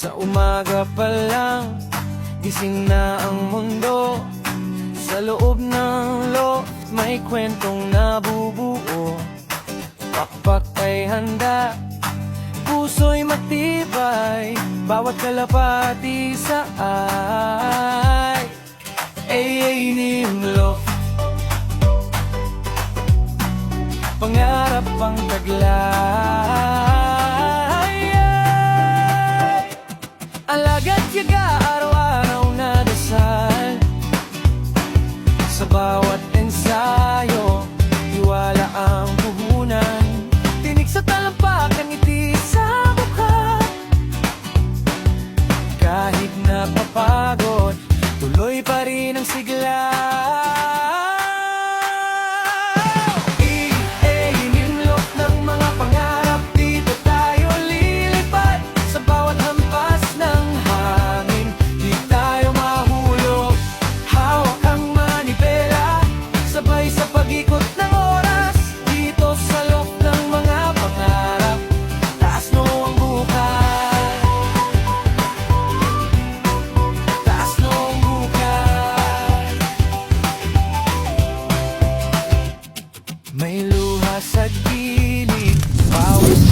Sa umaga pa lang, gising na ang mundo. Sa loob ng loft, may kwentong nabubuo. Pakpak ay handa, puso'y matibay, bawat kalapati sa nimlo. Pangarap ang taglay, alagad tiyaga, araw-araw na dasal. Sa bawat ensayo, tiwala ang puhunan. Tinig sa talampakan, ngiti sa mukha. Kahit napapagod, tuloy pa rin ang sigla. Iinimlok ng mga pangarap, dito tayo lilipad. Sa bawat hampas ng hangin, di tayo mahulog. Hawak ang manibela, sabay sa pag-ikot ng oras. Dito sa loob ng mga pangarap, taas no ang bukas. Taas no ang bukas. May luha sa gilid, pawis